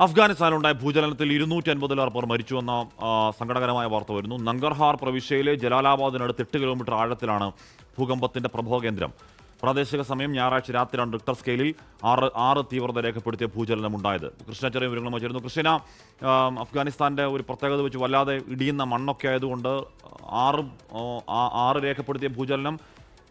അഫ്ഗാനിസ്ഥാനിലുണ്ടായ ഭൂചലനത്തിൽ 250 പേർ മരിച്ചുവെന്ന സങ്കടകരമായ വാർത്ത വരുന്നു. നങ്കർഹാർ പ്രവിശ്യയിലെ ജലാലാബാദിനടുത്ത് 8 കിലോമീറ്റർ ആഴത്തിലാണ് ഭൂകമ്പത്തിന്റെ പ്രഭവകേന്ദ്രം. പ്രാദേശിക സമയം ഞായറാഴ്ച രാത്രിയാണ് റിക്ടർ സ്കെയിലിൽ 6 തീവ്രത രേഖപ്പെടുത്തിയ ഭൂചലനമുണ്ടായത്. കൃഷ്ണ ചെറിയ വിവരങ്ങൾ വച്ചിരുന്നു. കൃഷ്ണ, അഫ്ഗാനിസ്ഥാന്റെ ഒരു പ്രത്യേകത വെച്ച് വല്ലാതെ ഇടിയുന്ന മണ്ണൊക്കെ ആയതുകൊണ്ട് 6 രേഖപ്പെടുത്തിയ ഭൂചലനം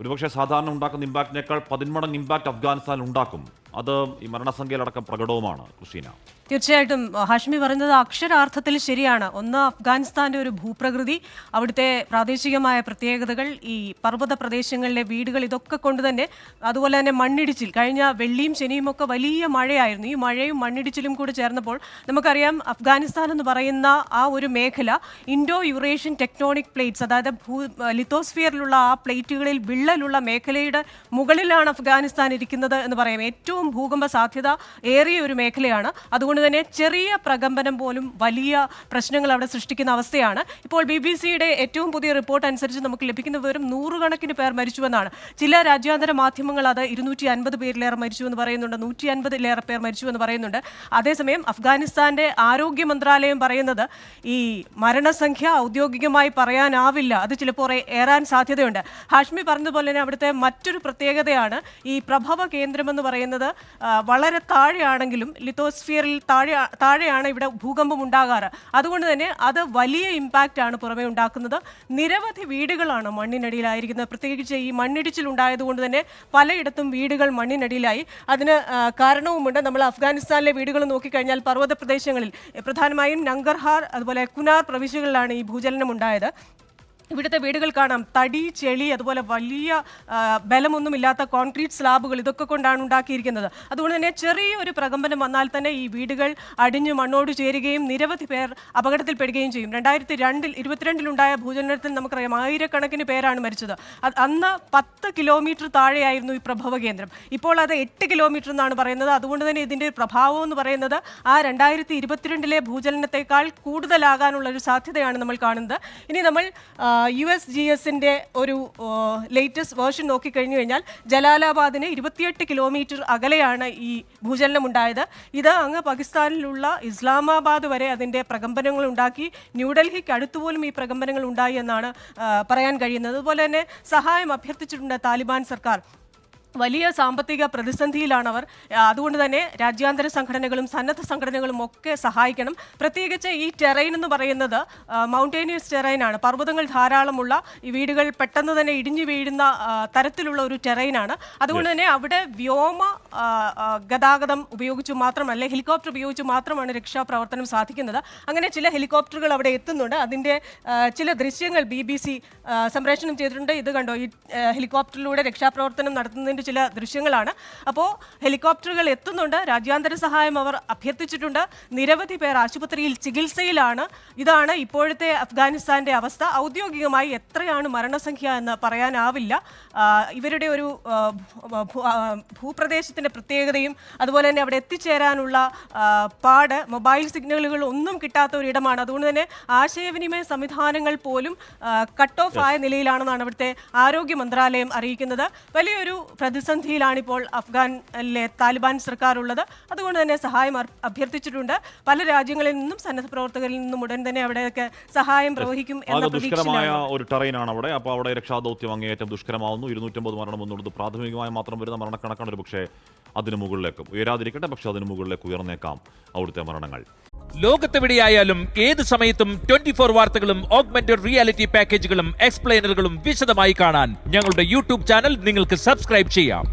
ഒരുപക്ഷെ സാധാരണ ഉണ്ടാക്കുന്ന ഇമ്പാക്റ്റിനേക്കാൾ 10 മടങ്ങ് ഇമ്പാക്റ്റ് അഫ്ഗാനിസ്ഥാനിൽ ഉണ്ടാക്കും. അത് ഈ മരണസംഖ്യയിലടക്കം പ്രകടവുമാണ്. കൃഷീന, തീർച്ചയായിട്ടും ഹാഷ്മി പറയുന്നത് അക്ഷരാർത്ഥത്തിൽ ശരിയാണ്. ഒന്ന്, അഫ്ഗാനിസ്ഥാന്റെ ഒരു ഭൂപ്രകൃതി, അവിടുത്തെ പ്രാദേശികമായ പ്രത്യേകതകൾ, ഈ പർവ്വത പ്രദേശങ്ങളിലെ വീടുകൾ, ഇതൊക്കെ കൊണ്ട് തന്നെ, അതുപോലെ തന്നെ മണ്ണിടിച്ചിൽ, കഴിഞ്ഞ വെള്ളിയും ശനിയും ഒക്കെ വലിയ മഴയായിരുന്നു. ഈ മഴയും മണ്ണിടിച്ചിലും കൂടി ചേർന്നപ്പോൾ നമുക്കറിയാം അഫ്ഗാനിസ്ഥാൻ എന്ന് പറയുന്ന ആ ഒരു മേഖല ഇൻഡോ യുറേഷ്യൻ ടെക്ടോണിക് പ്ലേറ്റ്സ്, അതായത് ലിത്തോസ്ഫിയറിലുള്ള ആ പ്ലേറ്റുകളിൽ വിള്ളലുള്ള മേഖലയുടെ മുകളിലാണ് അഫ്ഗാനിസ്ഥാൻ ഇരിക്കുന്നത് എന്ന് പറയാം. ഏറ്റവും ഭൂകമ്പ സാധ്യത ഏറിയ ഒരു മേഖലയാണ്. അതുകൊണ്ട് തന്നെ ചെറിയ പ്രകമ്പനം പോലും വലിയ പ്രശ്നങ്ങൾ അവിടെ സൃഷ്ടിക്കുന്ന അവസ്ഥയാണ്. ഇപ്പോൾ BBC-യുടെ ഏറ്റവും പുതിയ റിപ്പോർട്ട് അനുസരിച്ച് നമുക്ക് ലഭിക്കുന്ന വിവരം 100 കണക്കിന് പേർ മരിച്ചുവെന്നാണ്. ചില രാജ്യാന്തര മാധ്യമങ്ങൾ അത് 250 പേരിലേറെ മരിച്ചുവെന്ന് പറയുന്നുണ്ട്, 150-ലേറെ പേർ മരിച്ചുവെന്ന് പറയുന്നുണ്ട്. അതേസമയം അഫ്ഗാനിസ്ഥാന്റെ ആരോഗ്യ മന്ത്രാലയം പറയുന്നത് ഈ മരണസംഖ്യ ഔദ്യോഗികമായി പറയാനാവില്ല, അത് ചിലപ്പോൾ ഏറാൻ സാധ്യതയുണ്ട്. ഹാഷ്മി പറഞ്ഞതുപോലെ തന്നെ അവിടുത്തെ മറ്റൊരു പ്രത്യേകതയാണ് ഈ പ്രഭവ കേന്ദ്രമെന്ന് പറയുന്നത് വളരെ താഴെയാണെങ്കിലും ലിത്തോസ്ഫിയറിൽ താഴെയാണ് ഇവിടെ ഭൂകമ്പം ഉണ്ടാകാറ്. അതുകൊണ്ട് തന്നെ അത് വലിയ ഇമ്പാക്റ്റ് ആണ് പുറമെ ഉണ്ടാക്കുന്നത്. നിരവധി വീടുകളാണ് മണ്ണിനടിയിലായിരിക്കുന്നത്. പ്രത്യേകിച്ച് ഈ മണ്ണിടിച്ചിൽ ഉണ്ടായതുകൊണ്ട് തന്നെ പലയിടത്തും വീടുകൾ മണ്ണിനടിയിലായി. അതിന് കാരണവുമുണ്ട്. നമ്മൾ അഫ്ഗാനിസ്ഥാനിലെ വീടുകൾ നോക്കിക്കഴിഞ്ഞാൽ പർവ്വത പ്രദേശങ്ങളിൽ, പ്രധാനമായും നങ്കർഹാർ അതുപോലെ കുനാർ പ്രവിശ്യകളിലാണ് ഈ ഭൂചലനം ഉണ്ടായത്. ഇവിടുത്തെ വീടുകൾ കാണാം, തടി, ചെളി, അതുപോലെ വലിയ ബലമൊന്നുമില്ലാത്ത കോൺക്രീറ്റ് സ്ലാബുകൾ, ഇതൊക്കെ കൊണ്ടാണ് ഉണ്ടാക്കിയിരിക്കുന്നത്. അതുകൊണ്ട് തന്നെ ചെറിയൊരു പ്രകമ്പനം വന്നാൽ തന്നെ ഈ വീടുകൾ അടിഞ്ഞു മണ്ണോട് ചേരുകയും നിരവധി പേർ അപകടത്തിൽപ്പെടുകയും ചെയ്യും. 2022-ലുണ്ടായ ഭൂചലനത്തിൽ നമുക്കറിയാം ആയിരക്കണക്കിന് പേരാണ് മരിച്ചത്. അന്ന് 10 കിലോമീറ്റർ താഴെയായിരുന്നു ഈ പ്രഭവ കേന്ദ്രം. ഇപ്പോൾ അത് 8 കിലോമീറ്റർ എന്നാണ് പറയുന്നത്. അതുകൊണ്ട് തന്നെ ഇതിൻ്റെ പ്രഭാവം എന്ന് പറയുന്നത് ആ 2022-ലെ ഭൂചലനത്തെക്കാൾ കൂടുതലാകാനുള്ള ഒരു സാധ്യതയാണ് നമ്മൾ കാണുന്നത്. ഇനി നമ്മൾ USGS-ന്റെ ഒരു ലേറ്റസ്റ്റ് വേർഷൻ നോക്കിക്കഴിഞ്ഞു കഴിഞ്ഞാൽ ജലാലാബാദിന് 28 കിലോമീറ്റർ അകലെയാണ് ഈ ഭൂചലനം ഉണ്ടായത്. ഇത് അങ്ങ് പാകിസ്ഥാനിലുള്ള ഇസ്ലാമാബാദ് വരെ അതിൻ്റെ പ്രകമ്പനങ്ങൾ ഉണ്ടാക്കി. ന്യൂഡൽഹിക്ക് അടുത്തുപോലും ഈ പ്രകമ്പനങ്ങൾ ഉണ്ടായി എന്നാണ് പറയാൻ കഴിയുന്നത്. അതുപോലെ തന്നെ സഹായം അഭ്യർത്ഥിച്ചിട്ടുണ്ട് താലിബാൻ സർക്കാർ. വലിയ സാമ്പത്തിക പ്രതിസന്ധിയിലാണ് അവർ. അതുകൊണ്ട് തന്നെ രാജ്യാന്തര സംഘടനകളും സന്നദ്ധ സംഘടനകളും ഒക്കെ സഹായിക്കണം. പ്രത്യേകിച്ച് ഈ ടെറൈൻ എന്ന് പറയുന്നത് മൗണ്ടേനിയസ് ടെറൈനാണ്. പർവ്വതങ്ങൾ ധാരാളമുള്ള, ഈ വീടുകൾ പെട്ടെന്ന് തന്നെ ഇടിഞ്ഞു വീഴുന്ന തരത്തിലുള്ള ഒരു ടെറൈനാണ്. അതുകൊണ്ട് തന്നെ അവിടെ വ്യോമ ഗതാഗതം ഉപയോഗിച്ച് മാത്രമല്ല, ഹെലികോപ്റ്റർ ഉപയോഗിച്ച് മാത്രമാണ് രക്ഷാപ്രവർത്തനം സാധിക്കുന്നത്. അങ്ങനെ ചില ഹെലികോപ്റ്ററുകൾ അവിടെ എത്തുന്നുണ്ട്. അതിൻ്റെ ചില ദൃശ്യങ്ങൾ BBC സംപ്രേഷണം ചെയ്തിട്ടുണ്ട്. ഇത് കണ്ടോ, ഈ ഹെലികോപ്റ്ററിലൂടെ രക്ഷാപ്രവർത്തനം നടത്തുന്നതിൻ്റെ ചില ദൃശ്യങ്ങളാണ്. അപ്പോൾ ഹെലികോപ്റ്ററുകൾ എത്തുന്നുണ്ട്, രാജ്യാന്തര സഹായം അവർ അഭ്യർത്ഥിച്ചിട്ടുണ്ട്. നിരവധി പേർ ആശുപത്രിയിൽ ചികിത്സയിലാണ്. ഇതാണ് ഇപ്പോഴത്തെ അഫ്ഗാനിസ്ഥാന്റെ അവസ്ഥ. ഔദ്യോഗികമായി എത്രയാണ് മരണസംഖ്യ എന്ന് പറയാനാവില്ല. ഇവരുടെ ഒരു ഭൂപ്രദേശത്തിന്റെ പ്രത്യേകതയും അതുപോലെ തന്നെ അവിടെ എത്തിച്ചേരാനുള്ള പാട്, മൊബൈൽ സിഗ്നലുകൾ ഒന്നും കിട്ടാത്ത ഒരിടമാണ്. അതുകൊണ്ട് തന്നെ ആശയവിനിമയ സംവിധാനങ്ങൾ പോലും കട്ട് ഓഫ് ആയ നിലയിലാണെന്നാണ് അവിടുത്തെ ആരോഗ്യ മന്ത്രാലയം അറിയിക്കുന്നത്. വലിയൊരു പ്രതിസന്ധിയിലാണിപ്പോൾ അഫ്ഗാനിലെ താലിബാൻ സർക്കാർ ഉള്ളത്. അതുകൊണ്ട് തന്നെ സഹായം അഭ്യർത്ഥിച്ചിട്ടുണ്ട്. പല രാജ്യങ്ങളിൽ നിന്നും സന്നദ്ധ പ്രവർത്തകരിൽ നിന്നും ഉടൻ തന്നെ അവിടെയൊക്കെ സഹായം പ്രവഹിക്കും എന്ന ദുഷ്കരമായ ഒരു ടെറൈനാണ് അവിടെ. അപ്പോൾ അവിടെ രക്ഷാദൗത്യം അങ്ങേയറ്റം ദുഷ്കരമാവുന്നു. 250 മരണം എന്നുള്ളത് പ്രാഥമികമായി മാത്രം വരുന്ന മരണക്കണക്കാണ്. ഒരു പക്ഷേ അതിന് മുകളിലേക്ക് ഉയരാതിരിക്കട്ടെ, പക്ഷെ അതിന് മുകളിലേക്ക് ഉയർന്നേക്കാം അവിടുത്തെ മരണങ്ങൾ. ലോകത്തെവിടെയായാലും ഏത് സമയത്തും 24 വാർത്തകളും ഓഗ്മെന്റഡ് റിയാലിറ്റി പാക്കേജുകളും എക്സ്പ്ലെയിനറുകളും വിശദമായി കാണാൻ ഞങ്ങളുടെ YouTube ചാനൽ നിങ്ങൾക്ക് സബ്സ്ക്രൈബ് ചെയ്യാം.